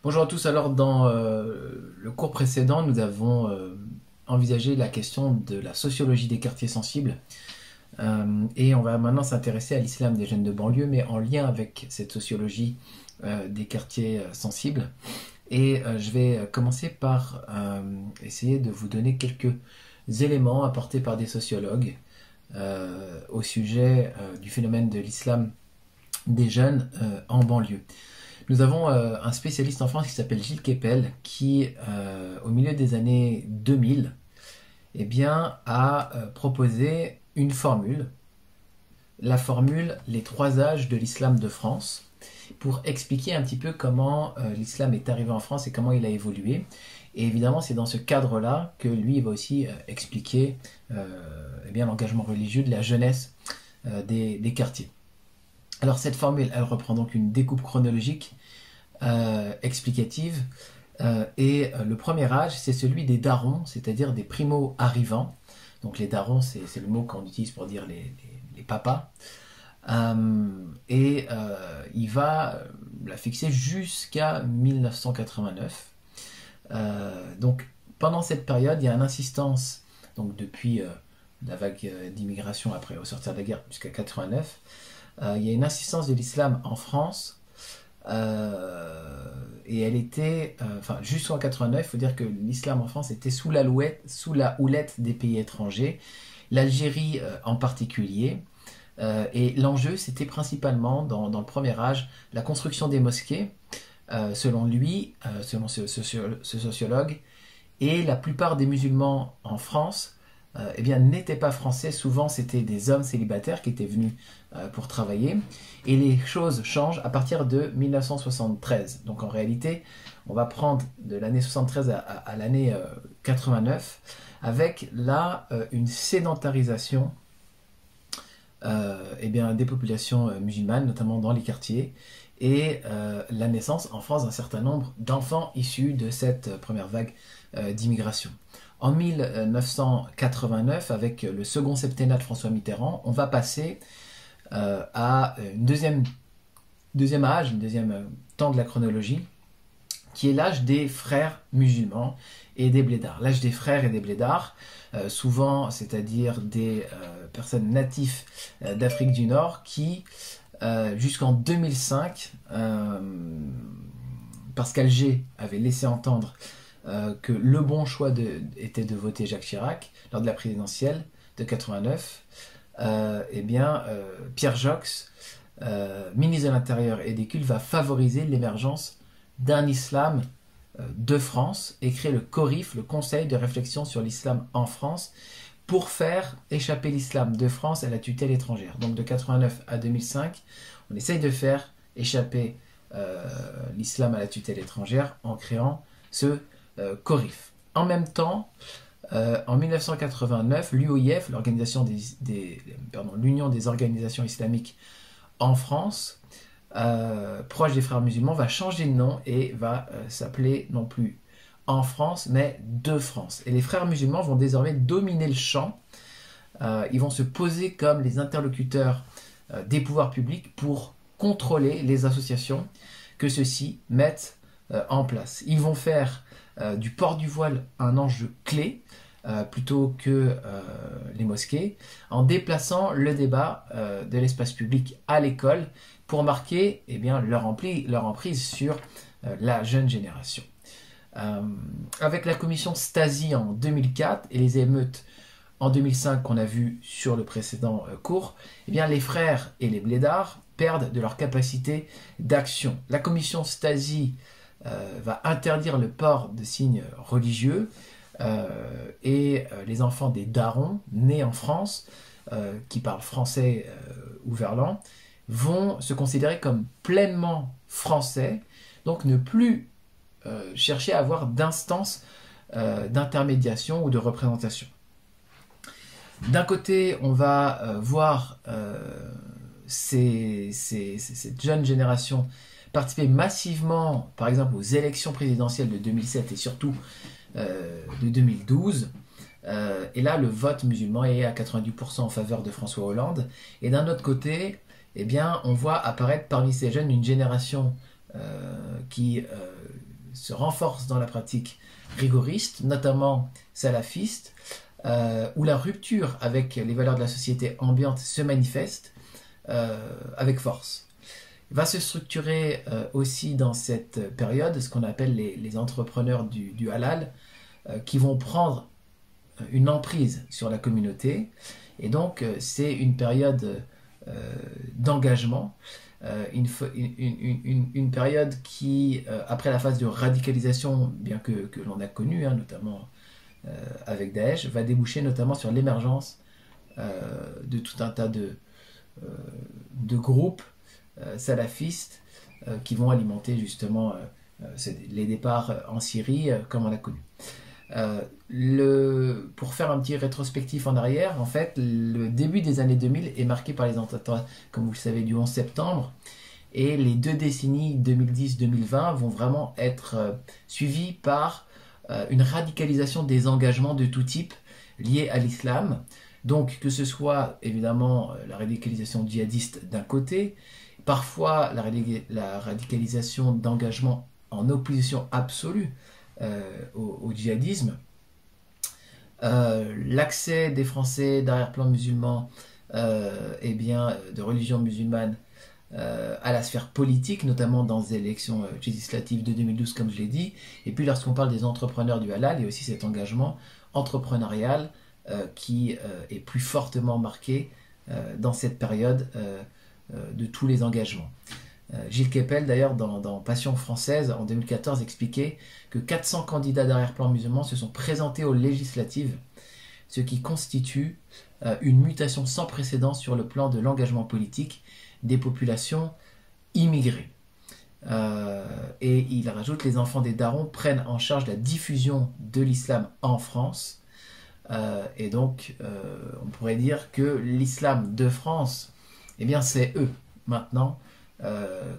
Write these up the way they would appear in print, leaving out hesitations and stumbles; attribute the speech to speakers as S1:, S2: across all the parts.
S1: Bonjour à tous, alors dans le cours précédent, nous avons envisagé la question de la sociologie des quartiers sensibles et on va maintenant s'intéresser à l'islam des jeunes de banlieue, mais en lien avec cette sociologie des quartiers sensibles. Et je vais commencer par essayer de vous donner quelques éléments apportés par des sociologues au sujet du phénomène de l'islam des jeunes en banlieue. Nous avons un spécialiste en France qui s'appelle Gilles Kepel qui, au milieu des années 2000, eh bien, a proposé une formule, la formule Les trois âges de l'islam de France, pour expliquer un petit peu comment l'islam est arrivé en France et comment il a évolué. Et évidemment, c'est dans ce cadre-là que lui va aussi expliquer eh bien, l'engagement religieux de la jeunesse des quartiers. Alors cette formule, elle reprend donc une découpe chronologique explicative. Le premier âge, c'est celui des darons, c'est-à-dire des primo-arrivants. Donc les darons, c'est le mot qu'on utilise pour dire les papas. Il va la fixer jusqu'à 1989. Donc pendant cette période, il y a une insistance, donc depuis la vague d'immigration après au sortir de la guerre jusqu'à 89, il y a une insistance de l'islam en France. Et elle était, enfin, jusqu'en 89, il faut dire que l'islam en France était sous la houlette des pays étrangers, l'Algérie en particulier. Et l'enjeu, c'était principalement, dans le premier âge, la construction des mosquées, selon lui, selon ce sociologue, et la plupart des musulmans en France eh bien, n'étaient pas français. Souvent, c'était des hommes célibataires qui étaient venus pour travailler. Et les choses changent à partir de 1973. Donc en réalité, on va prendre de l'année 73 à l'année 89, avec là une sédentarisation eh bien, des populations musulmanes, notamment dans les quartiers, et la naissance en France d'un certain nombre d'enfants issus de cette première vague d'immigration. En 1989, avec le second septennat de François Mitterrand, on va passer à une deuxième âge, un deuxième temps de la chronologie, qui est l'âge des frères musulmans et des blédards. L'âge des frères et des blédards, souvent, c'est-à-dire des personnes natives d'Afrique du Nord qui, jusqu'en 2005, parce qu'Alger avait laissé entendre que le bon choix était de voter Jacques Chirac lors de la présidentielle de 89, eh bien, Pierre Joxe, ministre de l'Intérieur et des Cultes, va favoriser l'émergence d'un islam de France et créer le CORIF, le Conseil de réflexion sur l'islam en France, pour faire échapper l'islam de France à la tutelle étrangère. Donc de 89 à 2005, on essaye de faire échapper l'islam à la tutelle étrangère en créant ce CORIF. En même temps, en 1989, l'UOIF, l'Union des organisations islamiques en France, proche des frères musulmans, va changer de nom et va s'appeler non plus En France, mais De France. Et les frères musulmans vont désormais dominer le champ. Ils vont se poser comme les interlocuteurs des pouvoirs publics pour contrôler les associations que ceux-ci mettent en place. Ils vont faire du port du voile un enjeu clé plutôt que les mosquées, en déplaçant le débat de l'espace public à l'école pour marquer eh bien, leur emprise sur la jeune génération. Avec la commission Stasi en 2004 et les émeutes en 2005 qu'on a vu sur le précédent cours, eh bien, les frères et les blédards perdent de leur capacité d'action. La commission Stasi va interdire le port de signes religieux et les enfants des darons nés en France, qui parlent français ou verlan, vont se considérer comme pleinement français, donc ne plus chercher à avoir d'instance d'intermédiation ou de représentation. D'un côté, on va voir cette jeune génération participer massivement, par exemple, aux élections présidentielles de 2007 et surtout de 2012. Et là, le vote musulman est à 90% en faveur de François Hollande. Et d'un autre côté, eh bien, on voit apparaître parmi ces jeunes une génération qui se renforce dans la pratique rigoriste, notamment salafiste, où la rupture avec les valeurs de la société ambiante se manifeste avec force. Il va se structurer aussi dans cette période ce qu'on appelle les entrepreneurs du halal, qui vont prendre une emprise sur la communauté. Et donc, c'est une période d'engagement, une période qui, après la phase de radicalisation, bien que l'on a connue, hein, notamment avec Daesh, va déboucher notamment sur l'émergence de tout un tas de groupes salafistes qui vont alimenter justement les départs en Syrie, comme on l'a connu. Pour faire un petit rétrospectif en arrière, en fait, le début des années 2000 est marqué par les attentats, comme vous le savez, du 11 septembre, et les 2 décennies 2010-2020 vont vraiment être suivies par une radicalisation des engagements de tout type liés à l'islam. Donc, que ce soit évidemment la radicalisation djihadiste d'un côté, parfois la radicalisation d'engagement en opposition absolue au djihadisme, l'accès des Français d'arrière-plan musulman, de religion musulmane, à la sphère politique, notamment dans les élections législatives de 2012, comme je l'ai dit. Et puis lorsqu'on parle des entrepreneurs du halal, il y a aussi cet engagement entrepreneurial qui est plus fortement marqué dans cette période de tous les engagements. Gilles Kepel, d'ailleurs, dans Passion française, en 2014, expliquait que 400 candidats d'arrière-plan musulmans se sont présentés aux législatives, ce qui constitue une mutation sans précédent sur le plan de l'engagement politique des populations immigrées. Et il rajoute: les enfants des darons prennent en charge la diffusion de l'islam en France. Et donc, on pourrait dire que l'islam de France, eh bien, c'est eux, maintenant,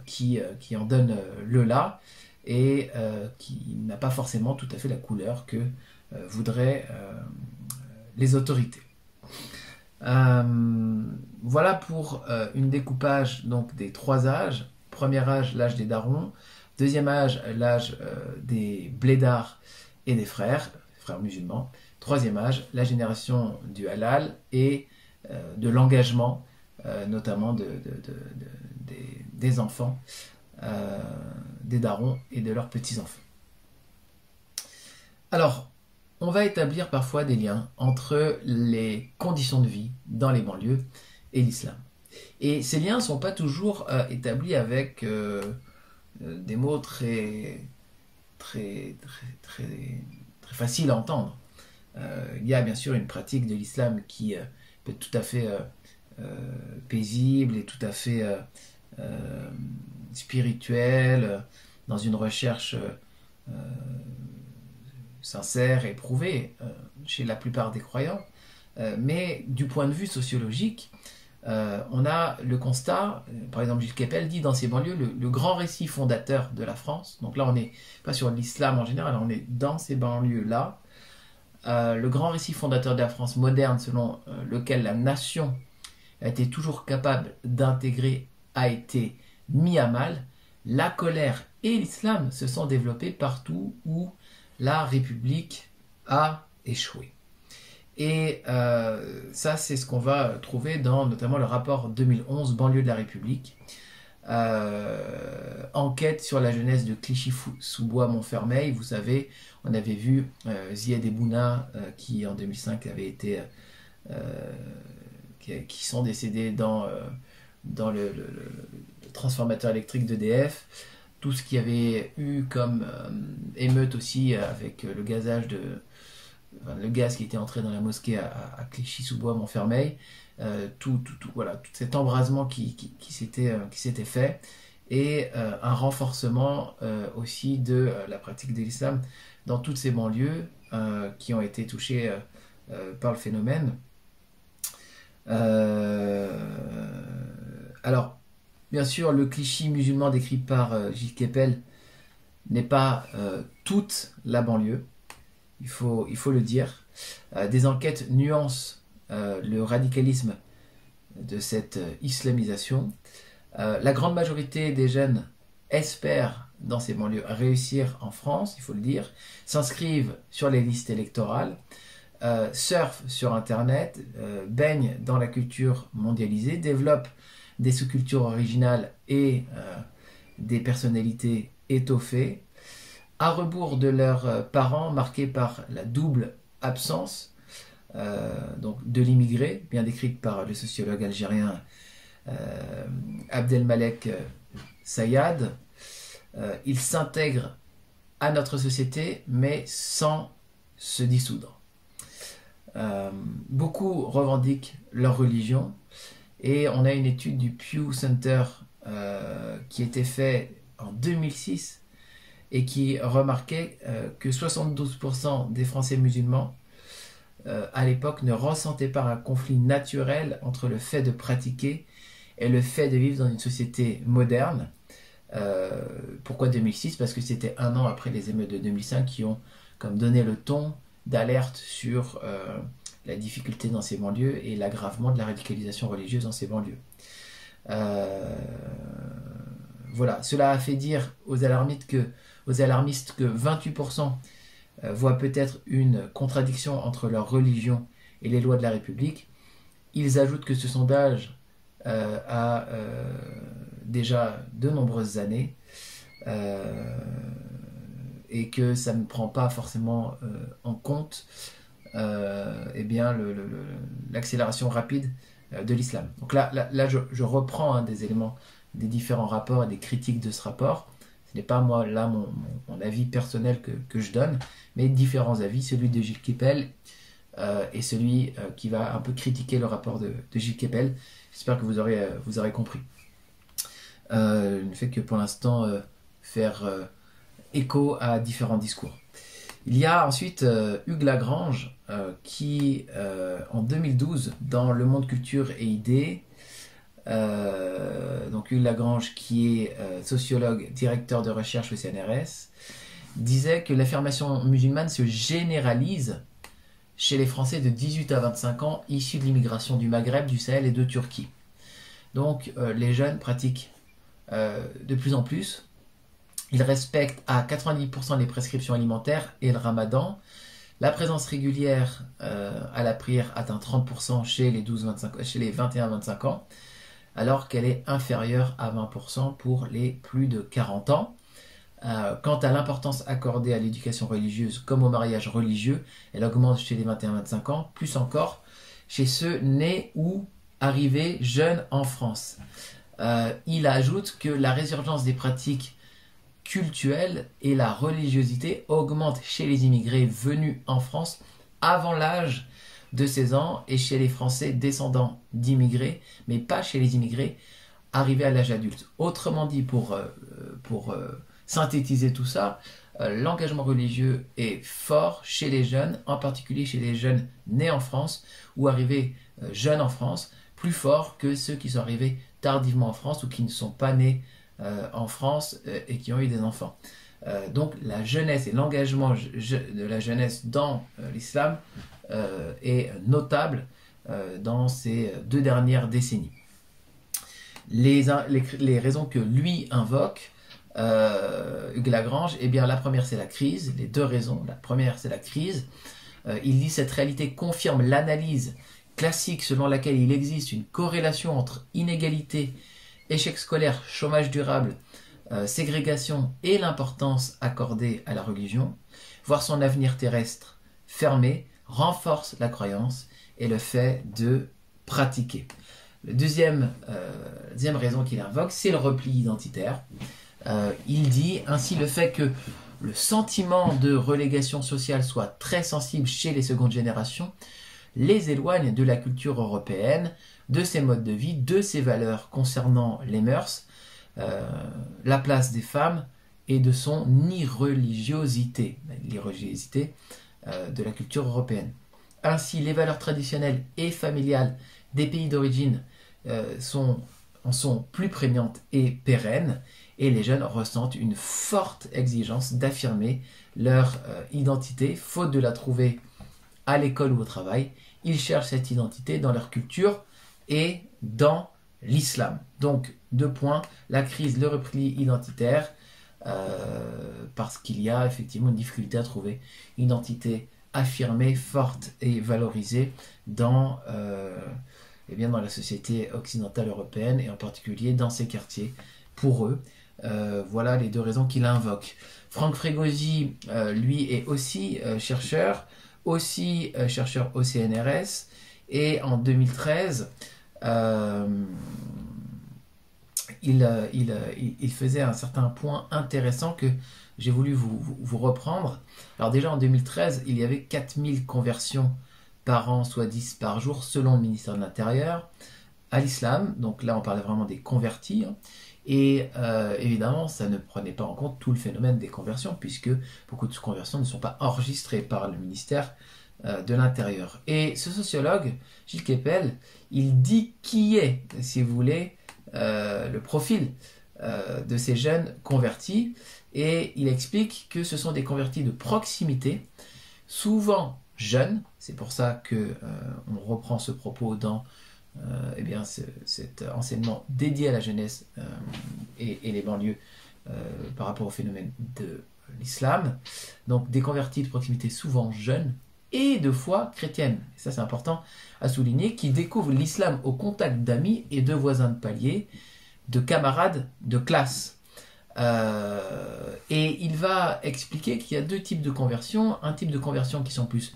S1: qui en donnent le là, et qui n'a pas forcément tout à fait la couleur que voudraient les autorités. Voilà pour une découpage donc des 3 âges. Premier âge, l'âge des darons. Deuxième âge, l'âge des blédards et des frères musulmans. Troisième âge, la génération du halal et de l'engagement, notamment des enfants, des darons et de leurs petits-enfants. Alors, on va établir parfois des liens entre les conditions de vie dans les banlieues et l'islam. Et ces liens ne sont pas toujours établis avec des mots très faciles à entendre. Il y a bien sûr une pratique de l'islam qui peut être tout à fait paisible et tout à fait spirituelle, dans une recherche sincère et éprouvée chez la plupart des croyants. Mais du point de vue sociologique, on a le constat, par exemple Gilles Kepel dit dans ses banlieues, le grand récit fondateur de la France, donc là on n'est pas sur l'islam en général, on est dans ces banlieues-là, le grand récit fondateur de la France moderne selon lequel la nation a été toujours capable d'intégrer a été mis à mal, la colère et l'islam se sont développés partout où la République a échoué. Et ça, c'est ce qu'on va trouver dans notamment le rapport 2011 Banlieue de la République, enquête sur la jeunesse de Clichy-sous-Bois-Montfermeil. Vous savez, on avait vu Zied Ebouna qui en 2005 avait été qui sont décédés dans le transformateur électrique d'EDF, tout ce qu'il y avait eu comme émeute aussi avec le gazage le gaz qui était entré dans la mosquée à Clichy-sous-Bois-Montfermeil, voilà, tout cet embrasement qui s'était fait, et un renforcement aussi de la pratique de l'islam dans toutes ces banlieues qui ont été touchées par le phénomène. Alors, bien sûr, le cliché musulman décrit par Gilles Kepel n'est pas toute la banlieue, il faut le dire. Des enquêtes nuancent le radicalisme de cette islamisation. La grande majorité des jeunes espèrent dans ces banlieues réussir en France, il faut le dire, s'inscrivent sur les listes électorales, surfent sur Internet, baignent dans la culture mondialisée, développent des sous-cultures originales et des personnalités étoffées, à rebours de leurs parents marqués par la double absence donc de l'immigré, bien décrite par le sociologue algérien Abdelmalek Sayad. Ils s'intègrent à notre société, mais sans se dissoudre. Beaucoup revendiquent leur religion, et on a une étude du Pew Center qui était faite en 2006 et qui remarquait que 72% des Français musulmans à l'époque ne ressentaient pas un conflit naturel entre le fait de pratiquer et le fait de vivre dans une société moderne. Pourquoi 2006? Parce que c'était un an après les émeutes de 2005 qui ont comme donné le ton d'alerte sur la difficulté dans ces banlieues et l'aggravement de la radicalisation religieuse dans ces banlieues. Voilà, cela a fait dire aux alarmistes que 28% voient peut-être une contradiction entre leur religion et les lois de la République. Ils ajoutent que ce sondage a déjà de nombreuses années et que ça ne prend pas forcément en compte eh bien, l'accélération rapide de l'islam. Donc là je reprends des éléments des différents rapports et des critiques de ce rapport. Ce n'est pas moi là mon avis personnel que je donne, mais différents avis, celui de Gilles Kepel et celui qui va un peu critiquer le rapport de Gilles Kepel. J'espère que vous aurez compris. Je ne fais que pour l'instant faire écho à différents discours. Il y a ensuite Hugues Lagrange qui, en 2012, dans Le Monde Culture et Idées, donc Hugues Lagrange qui est sociologue, directeur de recherche au CNRS, disait que l'affirmation musulmane se généralise chez les Français de 18 à 25 ans issus de l'immigration du Maghreb, du Sahel et de Turquie. Donc les jeunes pratiquent de plus en plus. Ils respectent à 90% les prescriptions alimentaires et le ramadan. La présence régulière à la prière atteint 30% chez les 21-25 ans, alors qu'elle est inférieure à 20% pour les plus de 40 ans. Quant à l'importance accordée à l'éducation religieuse comme au mariage religieux, elle augmente chez les 21-25 ans, plus encore chez ceux nés ou arrivés jeunes en France. Il ajoute que la résurgence des pratiques cultuelles et la religiosité augmentent chez les immigrés venus en France avant l'âge de 16 ans et chez les Français descendants d'immigrés, mais pas chez les immigrés arrivés à l'âge adulte. Autrement dit, pour synthétiser tout ça, l'engagement religieux est fort chez les jeunes, en particulier chez les jeunes nés en France ou arrivés jeunes en France, plus fort que ceux qui sont arrivés tardivement en France ou qui ne sont pas nés en France et qui ont eu des enfants. Donc la jeunesse et l'engagement de la jeunesse dans l'islam est notable dans ces 2 dernières décennies. Les raisons que lui invoque, Hugues Lagrange, eh bien la première c'est la crise, les 2 raisons. La première c'est la crise. Il dit cette réalité confirme l'analyse classique selon laquelle il existe une corrélation entre inégalité, échec scolaire, chômage durable, ségrégation et l'importance accordée à la religion. Voir son avenir terrestre fermé renforce la croyance et le fait de pratiquer. La deuxième raison qu'il invoque, c'est le repli identitaire. Il dit ainsi le fait que le sentiment de relégation sociale soit très sensible chez les secondes générations les éloigne de la culture européenne, de ses modes de vie, de ses valeurs concernant les mœurs, la place des femmes et de son irreligiosité, de la culture européenne. Ainsi, les valeurs traditionnelles et familiales des pays d'origine en sont plus prégnantes et pérennes, et les jeunes ressentent une forte exigence d'affirmer leur identité, faute de la trouver à l'école ou au travail. Ils cherchent cette identité dans leur culture et dans l'islam. Donc, 2 points, la crise, le repli identitaire, parce qu'il y a effectivement une difficulté à trouver une identité affirmée, forte et valorisée dans, eh bien dans la société occidentale européenne et en particulier dans ces quartiers. Pour eux, voilà les deux raisons qu'il invoque. Franck Frégosi, lui, est aussi chercheur au CNRS, et en 2013, il faisait un certain point intéressant que j'ai voulu vous reprendre. Alors déjà en 2013, il y avait 4000 conversions par an, soit 10 par jour, selon le ministère de l'Intérieur, à l'islam. Donc là, on parlait vraiment des convertis. Hein. Et évidemment, ça ne prenait pas en compte tout le phénomène des conversions, puisque beaucoup de conversions ne sont pas enregistrées par le ministère de l'Intérieur. Et ce sociologue, Gilles Kepel, il dit qui est, si vous voulez, le profil de ces jeunes convertis, et il explique que ce sont des convertis de proximité, souvent jeunes. C'est pour ça que on reprend ce propos dans eh bien, cet enseignement dédié à la jeunesse et les banlieues par rapport au phénomène de l'islam. Donc des convertis de proximité souvent jeunes et de foi chrétienne. Et ça c'est important à souligner, qui découvrent l'islam au contact d'amis et de voisins de palier, de camarades de classe. Et il va expliquer qu'il y a deux types de conversion. Un type de conversion qui sont plus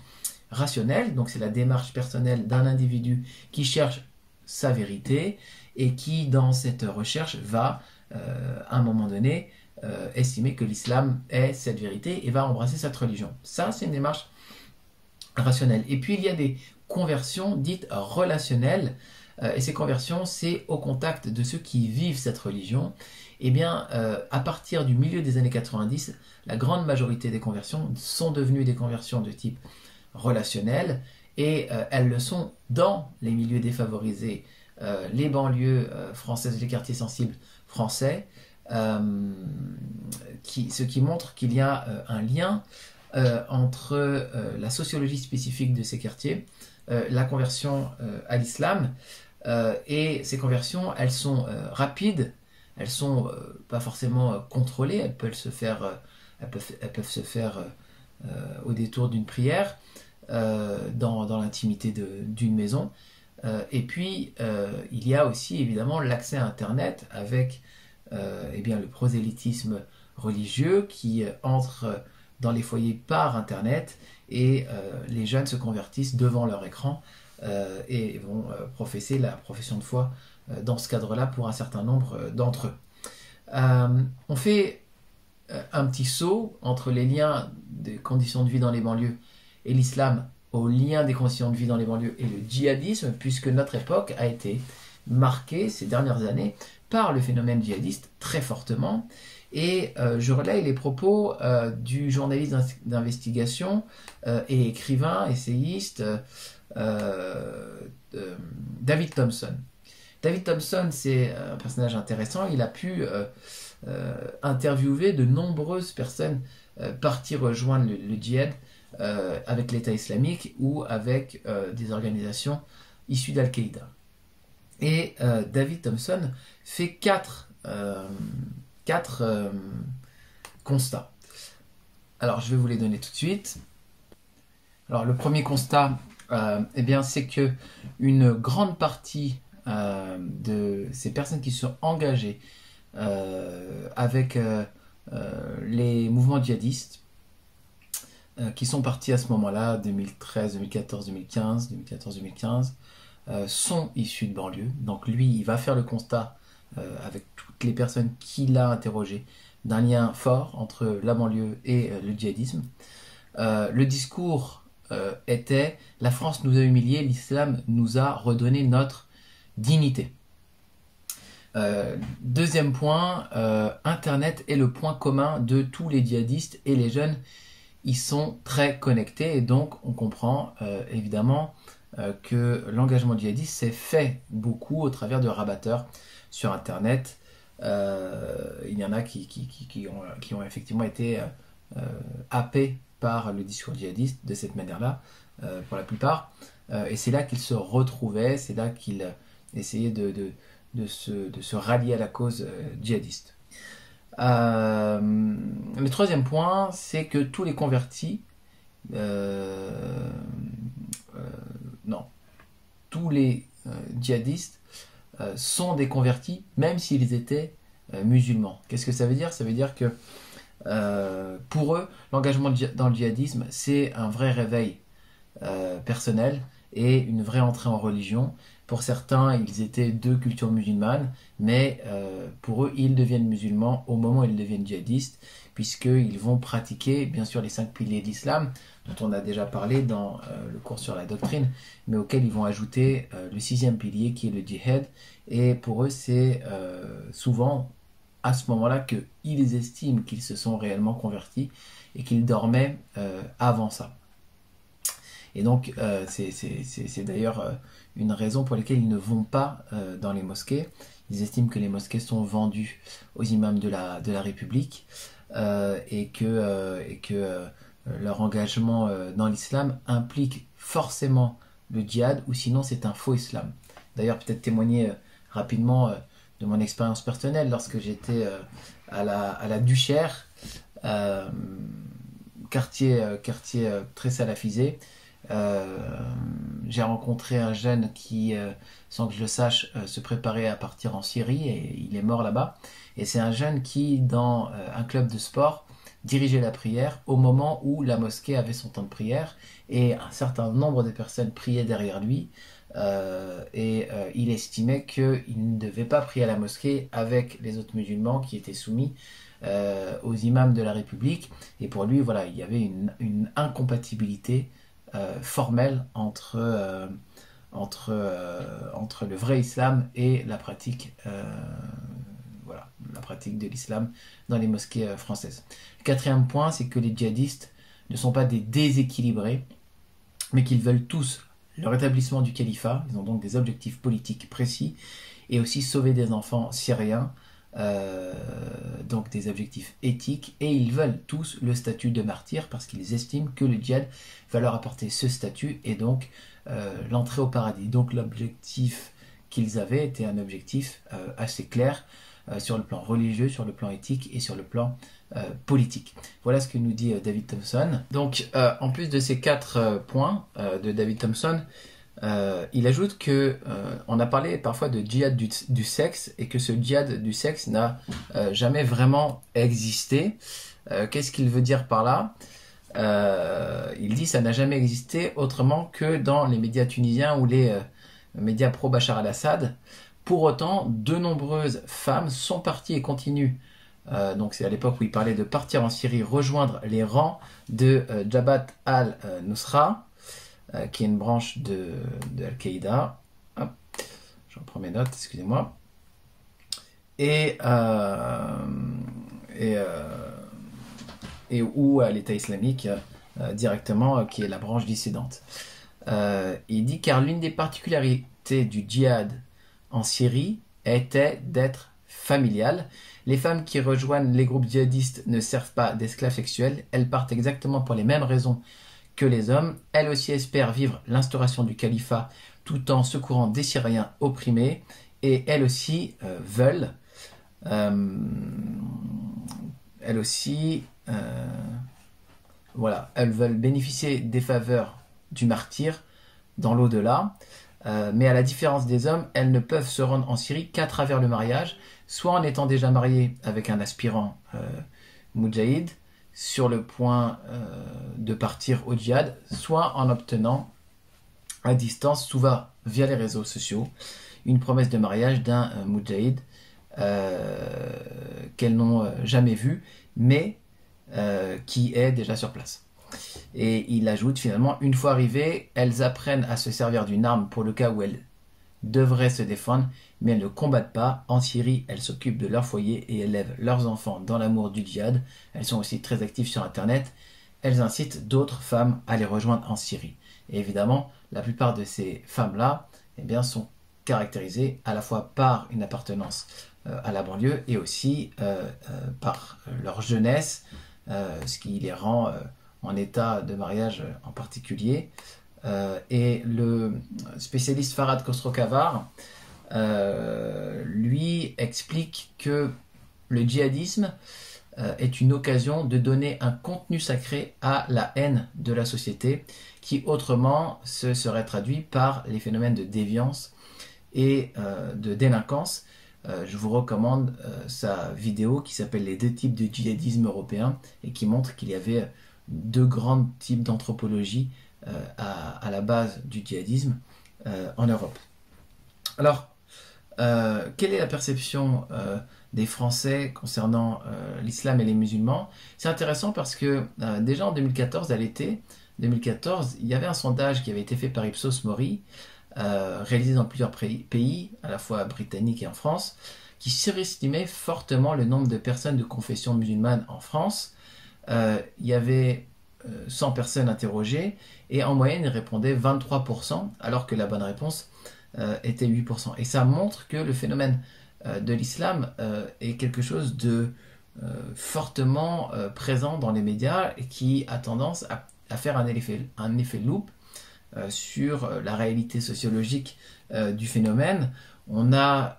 S1: rationnelles, donc c'est la démarche personnelle d'un individu qui cherche sa vérité et qui, dans cette recherche, va, à un moment donné, estimer que l'islam est cette vérité et va embrasser cette religion. Ça, c'est une démarche rationnelle. Et puis, il y a des conversions dites relationnelles, et ces conversions, c'est au contact de ceux qui vivent cette religion. Eh bien, à partir du milieu des années 90, la grande majorité des conversions sont devenues des conversions de type relationnel, et elles le sont dans les milieux défavorisés, les banlieues françaises, les quartiers sensibles français, ce qui montre qu'il y a un lien entre la sociologie spécifique de ces quartiers, la conversion à l'islam, et ces conversions, elles sont rapides, elles sont pas forcément contrôlées, elles peuvent se faire, au détour d'une prière, dans l'intimité d'une maison. Et puis, il y a aussi évidemment l'accès à Internet avec eh bien, le prosélytisme religieux qui entre dans les foyers par Internet, et les jeunes se convertissent devant leur écran et vont professer la profession de foi dans ce cadre-là pour un certain nombre d'entre eux. On fait un petit saut entre les liens des conditions de vie dans les banlieues et l'islam, au lien des conditions de vie dans les banlieues et le djihadisme, puisque notre époque a été marquée ces dernières années par le phénomène djihadiste très fortement. Et je relaye les propos du journaliste d'investigation et écrivain, essayiste David Thompson. David Thompson, c'est un personnage intéressant. Il a pu interviewer de nombreuses personnes parties rejoindre le djihad avec l'État islamique ou avec des organisations issues d'Al-Qaïda. Et David Thompson fait quatre constats. Alors, je vais vous les donner tout de suite. Alors, le premier constat, eh bien, c'est que une grande partie de ces personnes qui sont engagées avec les mouvements djihadistes, qui sont partis à ce moment-là, 2013, 2014, 2015, 2014-2015, sont issus de banlieue. Donc lui, il va faire le constat avec toutes les personnes qu'il a interrogées d'un lien fort entre la banlieue et le djihadisme. Le discours était « La France nous a humiliés, l'islam nous a redonné notre dignité ». Deuxième point, Internet est le point commun de tous les djihadistes et les jeunes. Ils sont très connectés et donc on comprend évidemment que l'engagement djihadiste s'est fait beaucoup au travers de rabatteurs sur Internet. Il y en a qui ont effectivement été happés par le discours djihadiste de cette manière-là, pour la plupart. Et c'est là qu'ils se retrouvaient, c'est là qu'ils essayaient de se rallier à la cause djihadiste. Le troisième point, c'est que tous les convertis, euh, euh, non, tous les djihadistes sont des convertis, même s'ils étaient musulmans. Qu'est-ce que ça veut dire? Ça veut dire que pour eux, l'engagement dans le djihadisme, c'est un vrai réveil personnel et une vraie entrée en religion. Pour certains, ils étaient de culture musulmane, mais pour eux, ils deviennent musulmans au moment où ils deviennent djihadistes, puisqu'ils vont pratiquer, bien sûr, les 5 piliers de l'islam, dont on a déjà parlé dans le cours sur la doctrine, mais auxquels ils vont ajouter le 6e pilier qui est le djihad. Et pour eux, c'est souvent à ce moment-là qu'ils estiment qu'ils se sont réellement convertis et qu'ils dormaient avant ça. Et donc, c'est d'ailleurs une raison pour laquelle ils ne vont pas dans les mosquées. Ils estiment que les mosquées sont vendues aux imams de la République et que leur engagement dans l'islam implique forcément le djihad, ou sinon c'est un faux islam. D'ailleurs, peut-être témoigner rapidement de mon expérience personnelle lorsque j'étais à la Duchère, euh, quartier très salafisé. Euh, j'ai rencontré un jeune qui, sans que je le sache, se préparait à partir en Syrie et il est mort là-bas. Et c'est un jeune qui, dans un club de sport, dirigeait la prière au moment où la mosquée avait son temps de prière et un certain nombre de personnes priaient derrière lui. Il estimait qu'il ne devait pas prier à la mosquée avec les autres musulmans qui étaient soumis aux imams de la République. Et pour lui, voilà, il y avait une incompatibilité formelle entre le vrai islam et voilà, la pratique de l'islam dans les mosquées françaises. Le quatrième point, c'est que les djihadistes ne sont pas des déséquilibrés, mais qu'ils veulent tous le rétablissement du califat. Ils ont donc des objectifs politiques précis et aussi sauver des enfants syriens, euh, donc des objectifs éthiques, et ils veulent tous le statut de martyr parce qu'ils estiment que le djihad va leur apporter ce statut et donc l'entrée au paradis. Donc l'objectif qu'ils avaient était un objectif assez clair sur le plan religieux, sur le plan éthique et sur le plan politique. Voilà ce que nous dit David Thompson. Donc en plus de ces 4 points de David Thompson, il ajoute que on a parlé parfois de djihad du sexe et que ce djihad du sexe n'a jamais vraiment existé. Qu'est-ce qu'il veut dire par là? Il dit que ça n'a jamais existé autrement que dans les médias tunisiens ou les médias pro-Bachar al-Assad. Pour autant, de nombreuses femmes sont parties et continuent. Donc c'est à l'époque où il parlait de partir en Syrie, rejoindre les rangs de Jabhat al-Nusra, qui est une branche de Al-Qaïda. Hop, je reprends mes notes, excusez-moi. Et, euh, et, euh, ou à l'État islamique directement, qui est la branche dissidente. Il dit car l'une des particularités du djihad en Syrie était d'être familiale. Les femmes qui rejoignent les groupes djihadistes ne servent pas d'esclaves sexuels, elles partent exactement pour les mêmes raisons que les hommes. Elles aussi espèrent vivre l'instauration du califat tout en secourant des Syriens opprimés, et elles aussi veulent elles aussi voilà, elles veulent bénéficier des faveurs du martyr dans l'au-delà. Mais à la différence des hommes, elles ne peuvent se rendre en Syrie qu'à travers le mariage, soit en étant déjà mariées avec un aspirant moudjahid sur le point de partir au djihad, soit en obtenant à distance, souvent via les réseaux sociaux, une promesse de mariage d'un moudjahid qu'elles n'ont jamais vu, mais qui est déjà sur place. Et il ajoute finalement, une fois arrivées, elles apprennent à se servir d'une arme pour le cas où elles devraient se défendre, mais elles ne combattent pas. En Syrie, elles s'occupent de leur foyer et élèvent leurs enfants dans l'amour du djihad. Elles sont aussi très actives sur Internet. Elles incitent d'autres femmes à les rejoindre en Syrie. Et évidemment, la plupart de ces femmes-là eh bien, sont caractérisées à la fois par une appartenance à la banlieue et aussi par leur jeunesse, ce qui les rend en état de mariage en particulier. Et le spécialiste Farhad Khosrow-Khavar, lui, explique que Le djihadisme est une occasion de donner un contenu sacré à la haine de la société, qui autrement se serait traduit par les phénomènes de déviance et de délinquance. Je vous recommande sa vidéo qui s'appelle Les 2 types de djihadisme européen et qui montre qu'il y avait 2 grands types d'anthropologie à la base du djihadisme en Europe. Alors, quelle est la perception des Français concernant l'islam et les musulmans? C'est intéressant parce que déjà en 2014, à l'été 2014, il y avait un sondage qui avait été fait par Ipsos Mori, réalisé dans plusieurs pays, à la fois britanniques et en France, qui surestimait fortement le nombre de personnes de confession musulmane en France. Il y avait 100 personnes interrogées et en moyenne, ils répondaient 23%, alors que la bonne réponse était 8%. Et ça montre que le phénomène de l'islam est quelque chose de fortement présent dans les médias et qui a tendance à faire un effet loupe sur la réalité sociologique du phénomène. On a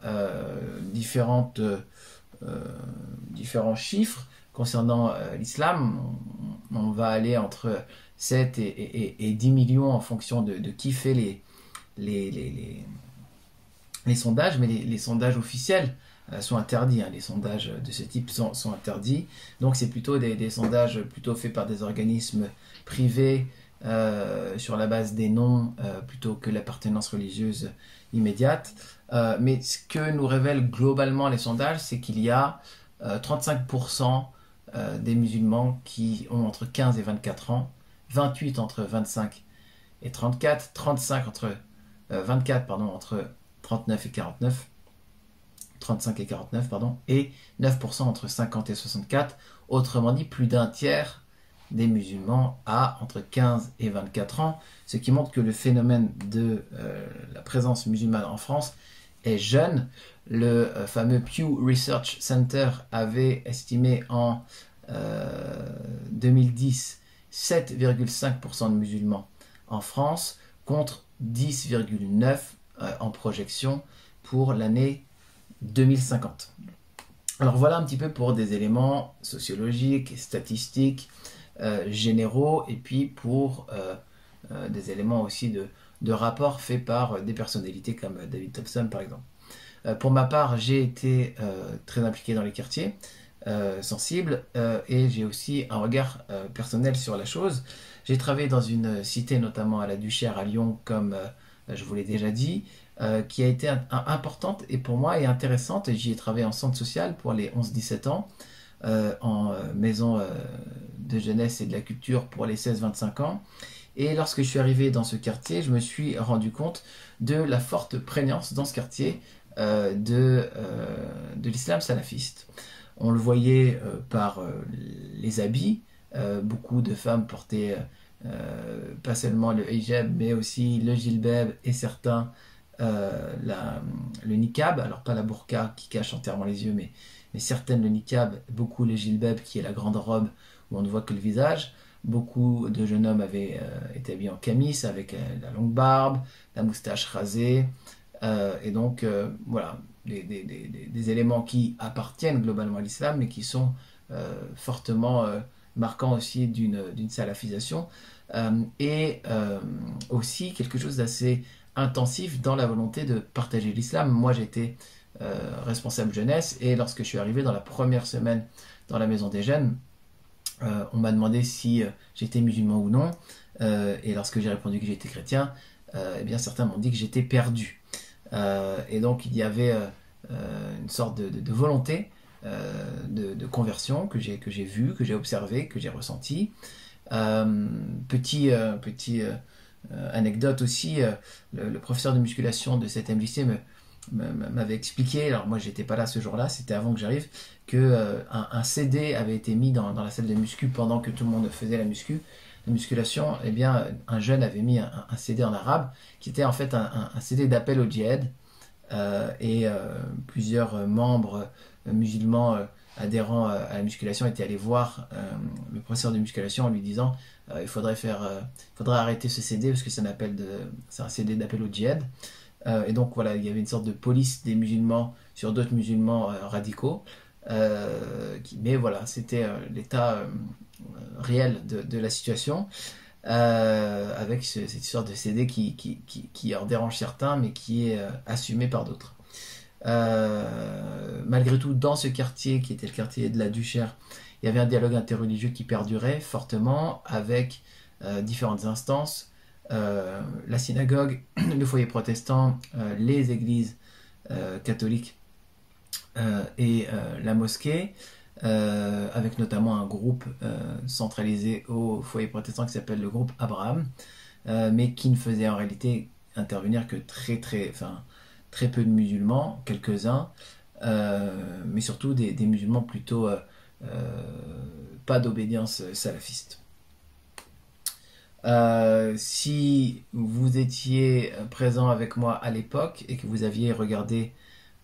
S1: différents chiffres concernant l'islam. On va aller entre 7 et 10 millions en fonction de qui fait les sondages, mais les sondages officiels sont interdits. Les sondages de ce type sont interdits. Donc c'est plutôt des sondages plutôt faits par des organismes privés sur la base des noms plutôt que l'appartenance religieuse immédiate. Mais ce que nous révèlent globalement les sondages, c'est qu'il y a 35% des musulmans qui ont entre 15 et 24 ans, 28 entre 25 et 34, 35 entre 24 pardon, entre 39 et 49, 35 et 49 pardon, et 9% entre 50 et 64. Autrement dit, plus d'un tiers des musulmans a entre 15 et 24 ans, ce qui montre que le phénomène de la présence musulmane en France est jeune. Le fameux Pew Research Center avait estimé en 2010 7,5% de musulmans en France contre 10,9% en projection pour l'année 2050. Alors voilà un petit peu pour des éléments sociologiques, statistiques, généraux, et puis pour des éléments aussi de rapports faits par des personnalités comme David Thompson par exemple. Pour ma part, j'ai été très impliqué dans les quartiers sensibles et j'ai aussi un regard personnel sur la chose. J'ai travaillé dans une cité, notamment à la Duchère à Lyon, comme je vous l'ai déjà dit, qui a été importante et pour moi et intéressante. J'y ai travaillé en centre social pour les 11-17 ans, en maison de jeunesse et de la culture pour les 16-25 ans. Et lorsque je suis arrivé dans ce quartier, je me suis rendu compte de la forte prégnance dans ce quartier de l'islam salafiste. On le voyait par les habits. Beaucoup de femmes portaient pas seulement le hijab, mais aussi le jilbab et certains le niqab. Alors pas la burqa qui cache entièrement les yeux, mais certaines le niqab, beaucoup le jilbab qui est la grande robe où on ne voit que le visage. Beaucoup de jeunes hommes avaient été habillés en camis avec la longue barbe, la moustache rasée. Et donc, voilà, des éléments qui appartiennent globalement à l'islam, mais qui sont fortement marquants aussi d'une salafisation. Et aussi quelque chose d'assez intensif dans la volonté de partager l'islam. Moi, j'étais responsable jeunesse, et lorsque je suis arrivé dans la première semaine dans la maison des jeunes, on m'a demandé si j'étais musulman ou non, et lorsque j'ai répondu que j'étais chrétien, eh bien certains m'ont dit que j'étais perdu. Et donc il y avait une sorte de volonté de conversion que j'ai vue, que j'ai observée, que j'ai ressentie. Petit anecdote aussi, le professeur de musculation de 7e lycée m'avait expliqué, alors moi j'étais pas là ce jour-là, c'était avant que j'arrive, que un CD avait été mis dans la salle de muscu pendant que tout le monde faisait la musculation. Eh bien un jeune avait mis un CD en arabe qui était en fait un CD d'appel au djihad, et plusieurs membres musulmans adhérents à la musculation étaient allés voir le professeur de musculation en lui disant il faudrait arrêter ce CD parce que c'est un CD d'appel au djihad. Et donc voilà, il y avait une sorte de police des musulmans sur d'autres musulmans radicaux. Mais voilà, c'était l'état réel de la situation, avec cette histoire de CD qui en dérange certains, mais qui est assumée par d'autres. Malgré tout, dans ce quartier, qui était le quartier de la Duchère, il y avait un dialogue interreligieux qui perdurait fortement, avec différentes instances, la synagogue, le foyer protestant, les églises catholiques et la mosquée, avec notamment un groupe centralisé au foyer protestant qui s'appelle le groupe Abraham, mais qui ne faisait en réalité intervenir que très peu de musulmans, quelques-uns, mais surtout des musulmans plutôt pas d'obédience salafiste. Si vous étiez présent avec moi à l'époque et que vous aviez regardé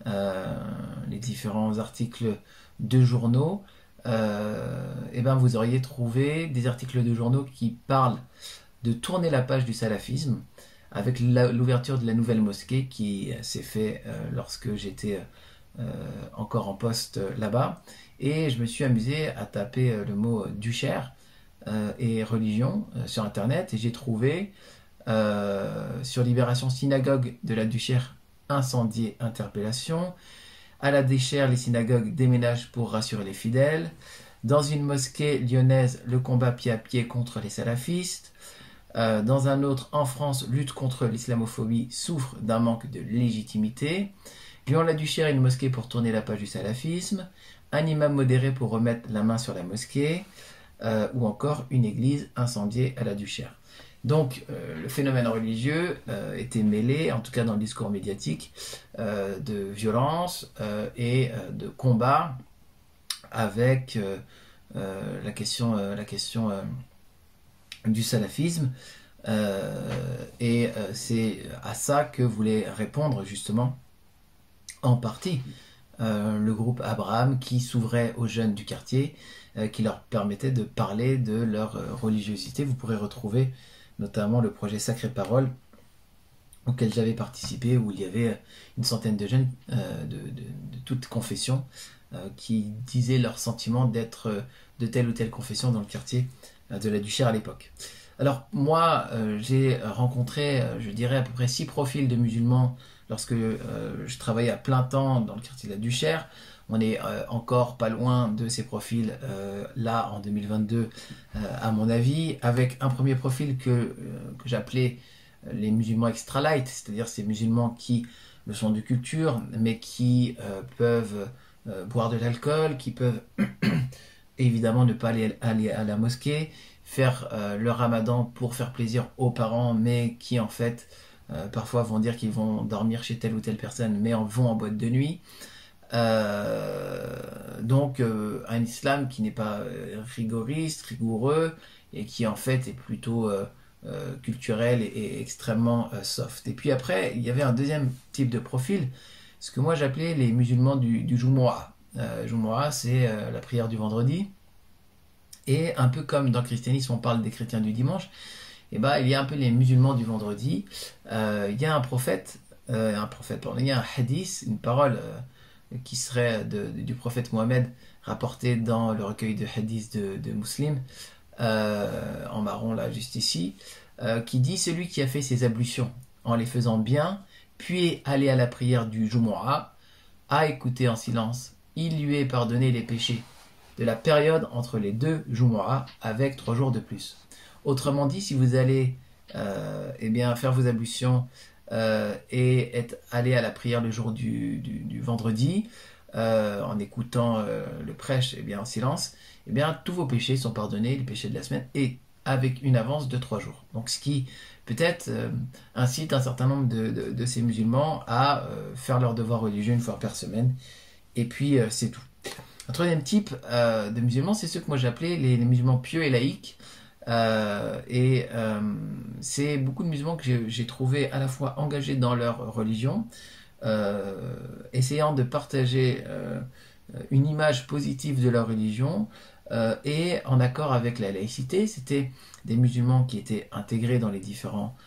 S1: les différents articles de journaux, et ben vous auriez trouvé des articles de journaux qui parlent de tourner la page du salafisme, avec l'ouverture de la nouvelle mosquée qui s'est fait lorsque j'étais encore en poste là-bas. Et je me suis amusé à taper le mot Duchère et religion sur internet, et j'ai trouvé sur Libération synagogue de la Duchère incendiée, interpellation. À la Duchère, les synagogues déménagent pour rassurer les fidèles. Dans une mosquée lyonnaise, le combat pied à pied contre les salafistes. Dans un autre, en France, lutte contre l'islamophobie souffre d'un manque de légitimité. Lyon-la-Duchère, une mosquée pour tourner la page du salafisme. Un imam modéré pour remettre la main sur la mosquée. Ou encore une église incendiée à la Duchère. Donc le phénomène religieux était mêlé, en tout cas dans le discours médiatique, de violence et de combat avec la question du salafisme. C'est à ça que voulait répondre justement en partie le groupe Abraham, qui s'ouvrait aux jeunes du quartier, qui leur permettait de parler de leur religiosité. Vous pourrez retrouver notamment le projet Sacrée Parole, auquel j'avais participé, où il y avait une centaine de jeunes de toutes confessions qui disaient leur sentiment d'être de telle ou telle confession dans le quartier de la Duchère à l'époque. Alors moi, j'ai rencontré, je dirais, à peu près 6 profils de musulmans lorsque je travaillais à plein temps dans le quartier de la Duchère. On est encore pas loin de ces profils là en 2022, à mon avis, avec un premier profil que j'appelais les musulmans extra light, c'est-à-dire ces musulmans qui le sont de culture, mais qui peuvent boire de l'alcool, qui peuvent évidemment ne pas aller à la mosquée, faire le ramadan pour faire plaisir aux parents, mais qui en fait parfois vont dire qu'ils vont dormir chez telle ou telle personne, mais vont en boîte de nuit. Donc un islam qui n'est pas rigoriste, rigoureux, et qui en fait est plutôt culturel et extrêmement soft. Et puis après, il y avait un deuxième type de profil, ce que moi j'appelais les musulmans du Jumu'ah. Jumu'ah, c'est la prière du vendredi. Et un peu comme dans le christianisme, on parle des chrétiens du dimanche, et ben, il y a un peu les musulmans du vendredi. Il y a un prophète, pardon, il y a un hadith, une parole qui serait du prophète Mohammed, rapporté dans le recueil de hadiths de Muslim, en marron là, juste ici, qui dit: celui qui a fait ses ablutions en les faisant bien, puis est allé à la prière du Jumu'ah, a écouté en silence, il lui est pardonné les péchés de la période entre les deux Jumu'ah avec 3 jours de plus. Autrement dit, si vous allez faire vos ablutions et être allé à la prière le jour du vendredi, en écoutant le prêche en silence, tous vos péchés sont pardonnés, les péchés de la semaine, et avec une avance de 3 jours. Donc ce qui peut-être incite un certain nombre de ces musulmans à faire leur devoir religieux une fois par semaine, et puis c'est tout. Un troisième type de musulmans, c'est ceux que moi j'appelais les musulmans pieux et laïcs. C'est beaucoup de musulmans que j'ai trouvé à la fois engagés dans leur religion, essayant de partager une image positive de leur religion, et en accord avec la laïcité. C'était des musulmans qui étaient intégrés dans les différents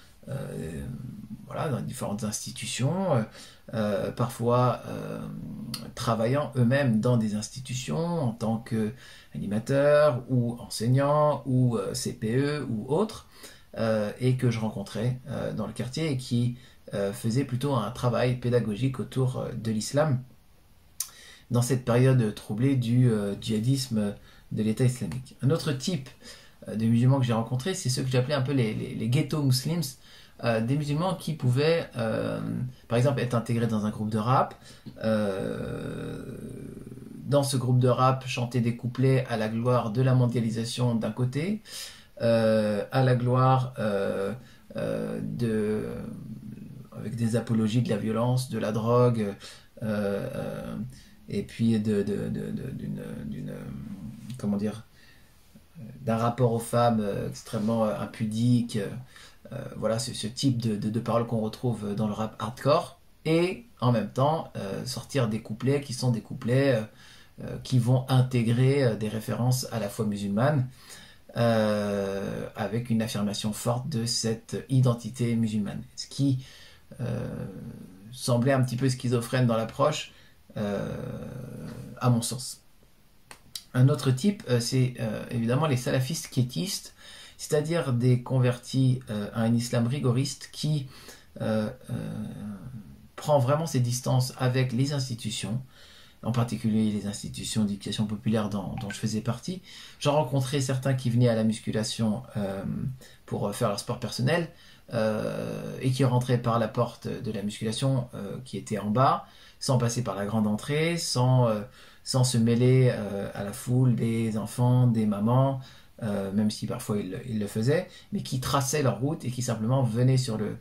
S1: voilà, dans différentes institutions, parfois travaillant eux-mêmes dans des institutions en tant qu'animateurs ou enseignants ou CPE ou autres, et que je rencontrais dans le quartier et qui faisaient plutôt un travail pédagogique autour de l'islam dans cette période troublée du djihadisme de l'État islamique. Un autre type de musulmans que j'ai rencontrés, c'est ceux que j'appelais un peu les ghetto muslims, des musulmans qui pouvaient, par exemple, être intégrés dans un groupe de rap, dans ce groupe de rap, chanter des couplets à la gloire de la mondialisation d'un côté, à la gloire avec des apologies de la violence, de la drogue, et puis comment dire, d'un rapport aux femmes extrêmement impudique. Voilà, ce type de paroles qu'on retrouve dans le rap hardcore. Et en même temps, sortir des couplets qui sont des couplets qui vont intégrer des références à la foi musulmane, avec une affirmation forte de cette identité musulmane. Ce qui semblait un petit peu schizophrène dans l'approche, à mon sens. Un autre type, c'est évidemment les salafistes quiétistes, c'est-à-dire des convertis à un islam rigoriste qui prend vraiment ses distances avec les institutions, en particulier les institutions d'éducation populaire dont je faisais partie. J'en rencontrais certains qui venaient à la musculation pour faire leur sport personnel et qui rentraient par la porte de la musculation qui était en bas, sans passer par la grande entrée, sans se mêler à la foule des enfants, des mamans, même si parfois ils le faisaient, mais qui traçaient leur route et qui simplement venaient sur le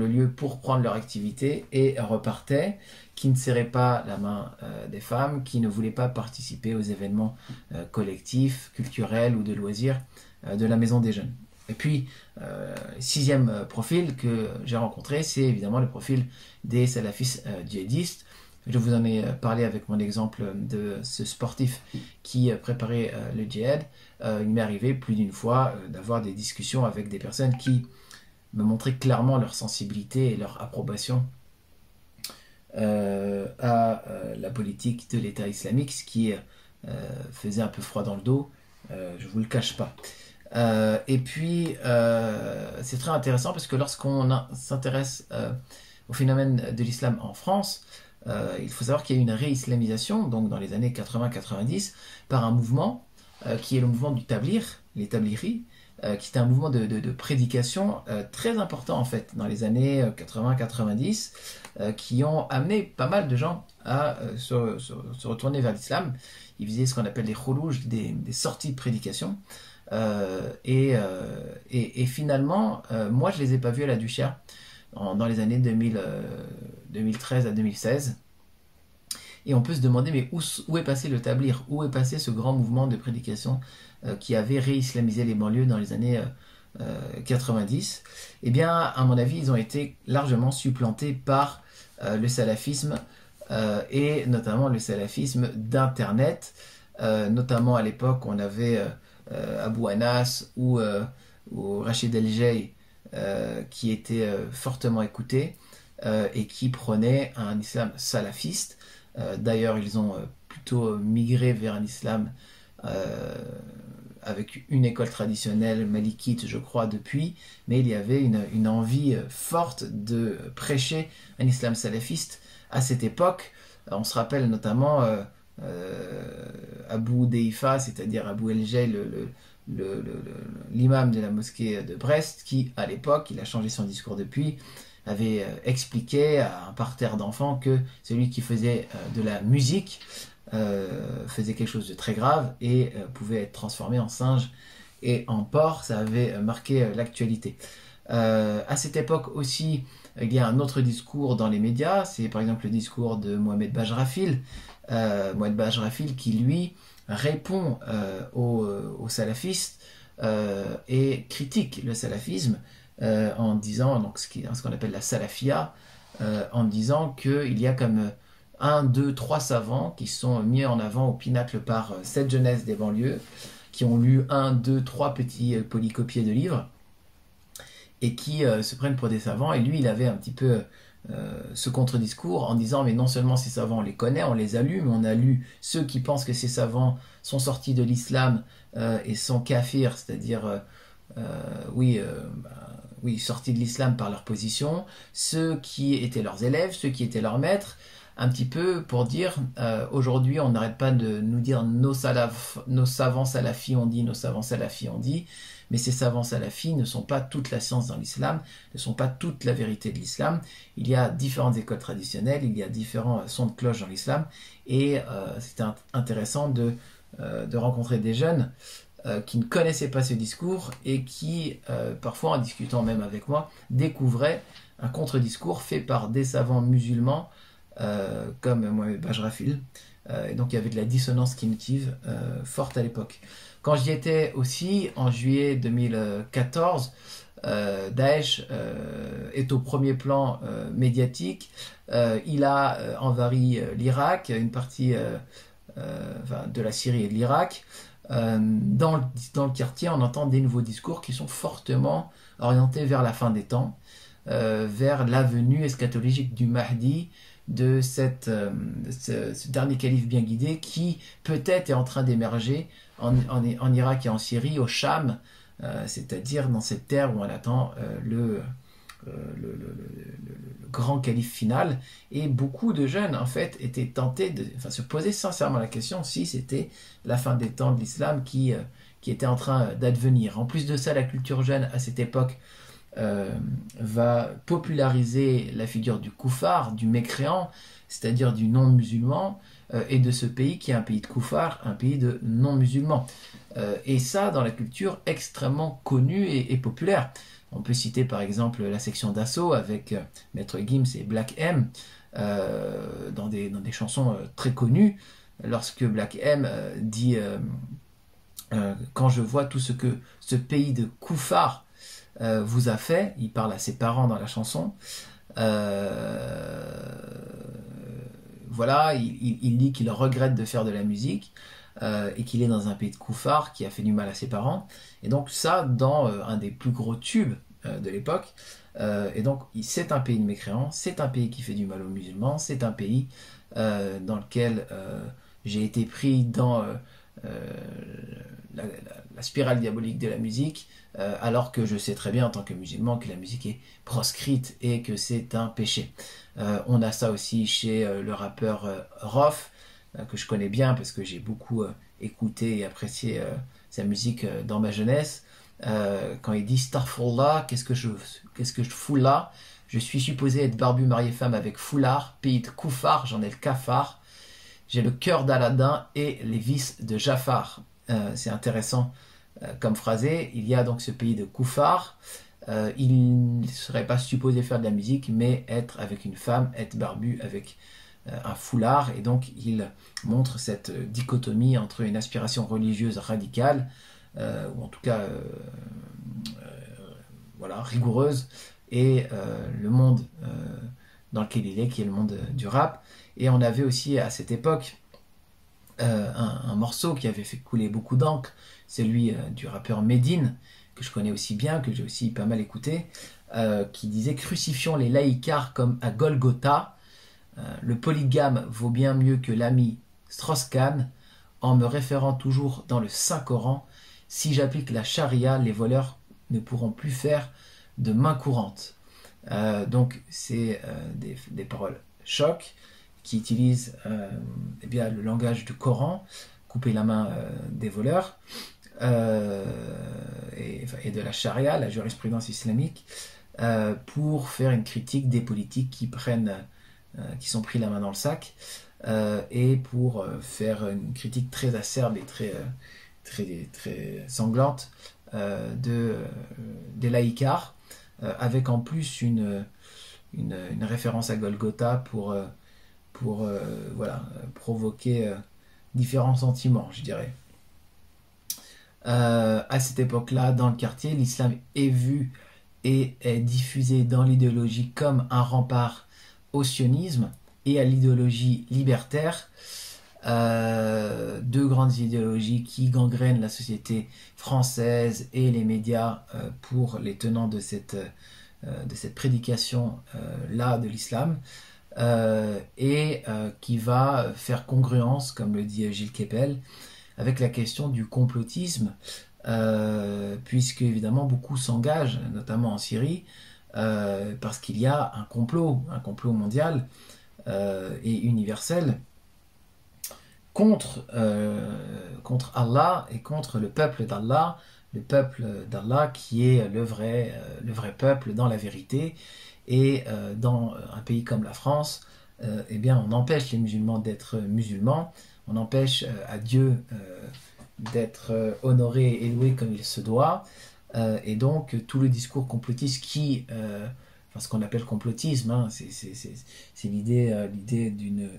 S1: lieu pour prendre leur activité et repartaient, qui ne serraient pas la main des femmes, qui ne voulaient pas participer aux événements collectifs, culturels ou de loisirs de la maison des jeunes. Et puis, sixième profil que j'ai rencontré, c'est évidemment le profil des salafistes djihadistes. Je vous en ai parlé avec mon exemple de ce sportif qui préparait le djihad. Il m'est arrivé plus d'une fois d'avoir des discussions avec des personnes qui me montraient clairement leur sensibilité et leur approbation à la politique de l'État islamique, ce qui faisait un peu froid dans le dos, je ne vous le cache pas. Et puis, c'est très intéressant parce que lorsqu'on s'intéresse au phénomène de l'islam en France, il faut savoir qu'il y a eu une réislamisation, donc dans les années 80-90, par un mouvement qui est le mouvement du Tablir, les Tabliris, qui était un mouvement de prédication très important en fait dans les années 80-90, qui ont amené pas mal de gens à se retourner vers l'islam. Ils faisaient ce qu'on appelle des khoulouj, des sorties de prédication. Et finalement, moi je les ai pas vus à la Duchère dans les années 2013 à 2016. Et on peut se demander, mais où est passé le Tablir? Où est passé ce grand mouvement de prédication qui avait réislamisé les banlieues dans les années 90? Eh bien, à mon avis, ils ont été largement supplantés par le salafisme, et notamment le salafisme d'Internet. Notamment à l'époque, on avait Abou Anas ou Rachid El-Jay qui étaient fortement écoutés et qui prenaient un islam salafiste. D'ailleurs, ils ont plutôt migré vers un islam avec une école traditionnelle malikite, je crois, depuis, mais il y avait une envie forte de prêcher un islam salafiste à cette époque. On se rappelle notamment Abou Deifa, c'est-à-dire Abou El-Jay, l'imam de la mosquée de Brest, qui, à l'époque, il a changé son discours depuis, avait expliqué à un parterre d'enfants que celui qui faisait de la musique faisait quelque chose de très grave et pouvait être transformé en singe et en porc. Ça avait marqué l'actualité. À cette époque aussi, il y a un autre discours dans les médias, c'est par exemple le discours de Mohamed Bajrafil. Mohamed Bajrafil qui, lui, répond aux salafistes et critique le salafisme en disant, donc ce qu'on appelle la salafia, en disant qu'il y a comme 1, 2, 3 savants qui sont mis en avant au pinacle par cette jeunesse des banlieues, qui ont lu 1, 2, 3 petits polycopiés de livres, et qui se prennent pour des savants. Et lui, il avait un petit peu ce contre-discours en disant, mais non seulement ces savants, on les connaît, on les a lus, mais on a lu ceux qui pensent que ces savants sont sortis de l'islam et sont kafirs, c'est-à-dire, oui, oui, sortis de l'islam par leur position, ceux qui étaient leurs élèves, ceux qui étaient leurs maîtres, un petit peu pour dire, aujourd'hui, on n'arrête pas de nous dire nos savants salafis ont dit, nos savants salafis ont dit, mais ces savants salafis ne sont pas toute la science dans l'islam, ne sont pas toute la vérité de l'islam. Il y a différentes écoles traditionnelles, il y a différents sons de cloche dans l'islam, et c'était intéressant de rencontrer des jeunes qui ne connaissaient pas ce discours et qui, parfois en discutant même avec moi, découvraient un contre-discours fait par des savants musulmans comme Mohamed Bajrafil. Et donc il y avait de la dissonance cognitive forte à l'époque. Quand j'y étais aussi, en juillet 2014, Daesh est au premier plan médiatique. Il a envahi l'Irak, une partie enfin, de la Syrie et de l'Irak. Dans le quartier, on entend des nouveaux discours qui sont fortement orientés vers la fin des temps, vers la venue eschatologique du Mahdi, de ce dernier calife bien guidé qui peut-être est en train d'émerger en Irak et en Syrie, au Cham, c'est-à-dire dans cette terre où on attend le grand calife final. Et beaucoup de jeunes, en fait, étaient tentés de se poser sincèrement la question si c'était la fin des temps de l'islam qui était en train d'advenir. En plus de ça, la culture jeune, à cette époque, va populariser la figure du koufar, du mécréant, c'est-à-dire du non-musulman, et de ce pays qui est un pays de koufar, un pays de non-musulmans. Et ça, dans la culture extrêmement connue et populaire. On peut citer par exemple la section d'assaut avec Maître Gims et Black M dans des chansons très connues. Lorsque Black M dit quand je vois tout ce que ce pays de koufar vous a fait, il parle à ses parents dans la chanson. Voilà, il dit qu'il regrette de faire de la musique et qu'il est dans un pays de koufar qui a fait du mal à ses parents. Et donc ça, dans un des plus gros tubes de l'époque. Et donc c'est un pays de mécréants, c'est un pays qui fait du mal aux musulmans, c'est un pays dans lequel j'ai été pris dans la spirale diabolique de la musique, alors que je sais très bien en tant que musulman que la musique est proscrite et que c'est un péché. On a ça aussi chez le rappeur Rof, que je connais bien parce que j'ai beaucoup écouté et apprécié sa musique dans ma jeunesse. Quand il dit Starfullah, qu'est-ce que je fous là? Je suis supposé être barbu, marié, femme avec foulard, pays de koufar, j'en ai le cafard. J'ai le cœur d'Aladin et les vices de Jafar. C'est intéressant comme phrasé. Il y a donc ce pays de koufar. Il ne serait pas supposé faire de la musique, mais être avec une femme, être barbu avec un foulard. Et donc il montre cette dichotomie entre une aspiration religieuse radicale, ou en tout cas voilà, rigoureuse, et le monde dans lequel il est, qui est le monde du rap. Et on avait aussi à cette époque un morceau qui avait fait couler beaucoup d'encre, celui du rappeur Medine, que je connais aussi bien, que j'ai aussi pas mal écouté, qui disait « Crucifions les laïcars comme à Golgotha, le polygame vaut bien mieux que l'ami Strauss-Kahn, en me référant toujours dans le Saint-Coran, si j'applique la charia, les voleurs ne pourront plus faire de main courante. » Donc c'est des paroles choc qui utilisent eh bien, le langage du Coran, couper la main des voleurs, et de la charia, la jurisprudence islamique, pour faire une critique des politiques qui sont pris la main dans le sac, et pour faire une critique très acerbe et très sanglante des laïcars, avec en plus une référence à Golgotha pour voilà, provoquer différents sentiments, je dirais. À cette époque-là, dans le quartier, l'islam est vu et est diffusé dans l'idéologie comme un rempart au sionisme et à l'idéologie libertaire. deux grandes idéologies qui gangrènent la société française et les médias pour les tenants de cette prédication là de l'islam, et qui va faire congruence, comme le dit Gilles Kepel, avec la question du complotisme, puisque évidemment beaucoup s'engagent, notamment en Syrie, parce qu'il y a un complot mondial et universel contre Allah et contre le peuple d'Allah qui est le vrai peuple dans la vérité. Et dans un pays comme la France, eh bien, on empêche les musulmans d'être musulmans, on empêche à Dieu d'être honoré et loué comme il se doit, et donc tout le discours complotiste enfin, ce qu'on appelle complotisme, hein, c'est l'idée d'une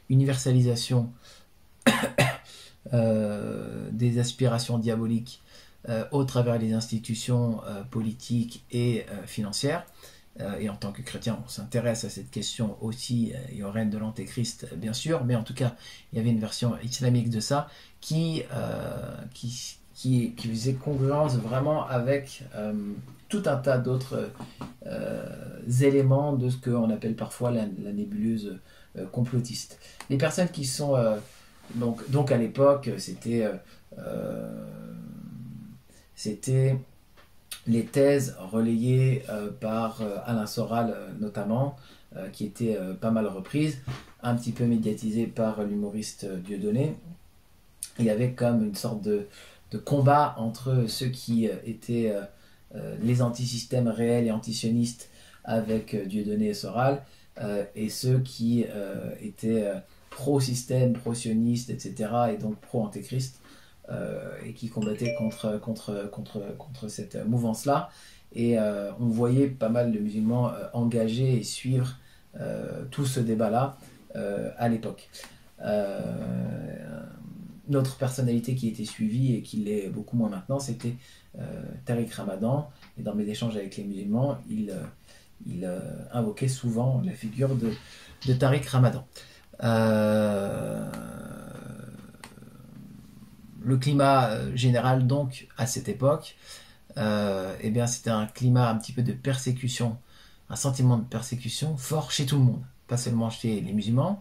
S1: universalisation des aspirations diaboliques au travers des institutions politiques et financières. Et en tant que chrétien, on s'intéresse à cette question aussi, et au règne de l'Antéchrist, bien sûr, mais en tout cas, il y avait une version islamique de ça qui faisait congruence vraiment avec tout un tas d'autres éléments de ce qu'on appelle parfois la nébuleuse complotiste. Les personnes qui sont... donc à l'époque, c'était les thèses relayées par Alain Soral notamment, qui étaient pas mal reprises, un petit peu médiatisées par l'humoriste Dieudonné. Il y avait comme une sorte de combat entre ceux qui étaient les antisystèmes réels et antisionistes avec Dieudonné et Soral, et ceux qui étaient pro-système, pro-sioniste, etc., et donc pro-antéchrist, et qui combattaient contre cette mouvance-là. Et on voyait pas mal de musulmans engagés et suivre tout ce débat-là à l'époque. Notre personnalité qui était suivie et qui l'est beaucoup moins maintenant, c'était Tariq Ramadan. Et dans mes échanges avec les musulmans, il invoquait souvent la figure de Tariq Ramadan. Le climat général donc à cette époque, eh bien c'était un climat un petit peu de persécution, un sentiment de persécution fort chez tout le monde, pas seulement chez les musulmans,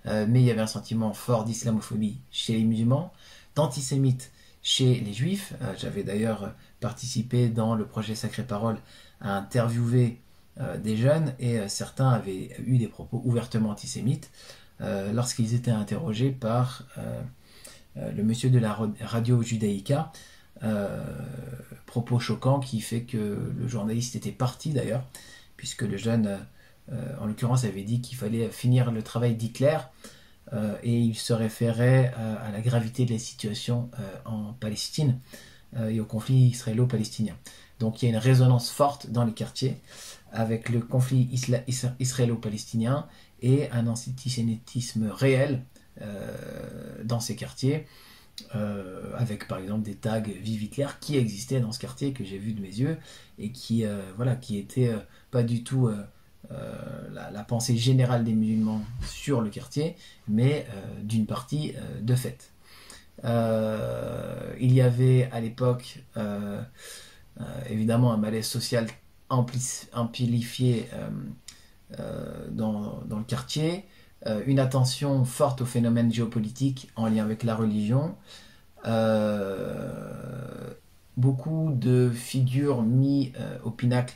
S1: mais il y avait un sentiment fort d'islamophobie chez les musulmans, d'antisémite chez les juifs. J'avais d'ailleurs participé dans le projet Sacrée Parole à interviewer des jeunes, et certains avaient eu des propos ouvertement antisémites lorsqu'ils étaient interrogés par le monsieur de la radio Judaïka, propos choquants qui fait que le journaliste était parti d'ailleurs, puisque le jeune, en l'occurrence, avait dit qu'il fallait finir le travail d'Hitler, et il se référait à la gravité de la situation en Palestine et au conflit israélo-palestinien. Donc il y a une résonance forte dans les quartiers avec le conflit israélo-palestinien et un antisémitisme réel dans ces quartiers, avec par exemple des tags Vive Hitler qui existaient dans ce quartier, que j'ai vu de mes yeux, et qui étaient pas du tout la pensée générale des musulmans sur le quartier, mais d'une partie de fait. Il y avait à l'époque évidemment un malaise social amplifié dans le quartier, une attention forte aux phénomènes géopolitiques en lien avec la religion, beaucoup de figures mis au pinacle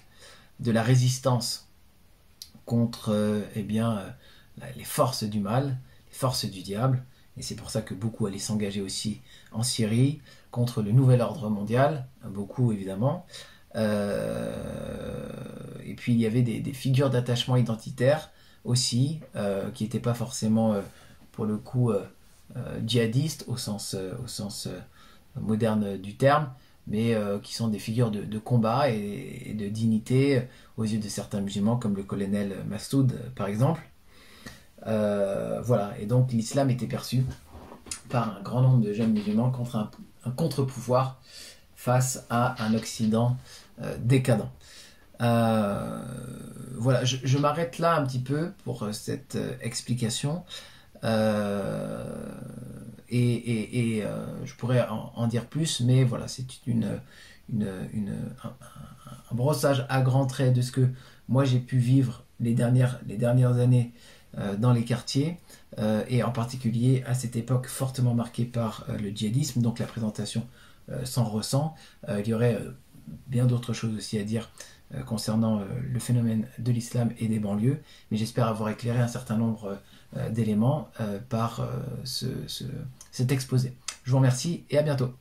S1: de la résistance contre les forces du mal, les forces du diable, et c'est pour ça que beaucoup allaient s'engager aussi en Syrie contre le nouvel ordre mondial, beaucoup évidemment. Et puis il y avait des figures d'attachement identitaire aussi, qui n'étaient pas forcément pour le coup djihadistes au sens moderne du terme, mais qui sont des figures de combat et de dignité aux yeux de certains musulmans, comme le colonel Massoud par exemple. Voilà, et donc l'islam était perçu par un grand nombre de jeunes musulmans contre un contre-pouvoir face à un Occident décadent. Voilà, je m'arrête là un petit peu pour cette explication. Je pourrais en dire plus, mais voilà, c'est un brossage à grands traits de ce que moi j'ai pu vivre les dernières années dans les quartiers, et en particulier à cette époque fortement marquée par le djihadisme, donc la présentation s'en ressent. Il y aurait bien d'autres choses aussi à dire concernant le phénomène de l'islam et des banlieues, mais j'espère avoir éclairé un certain nombre d'éléments par cet exposé. Je vous remercie et à bientôt.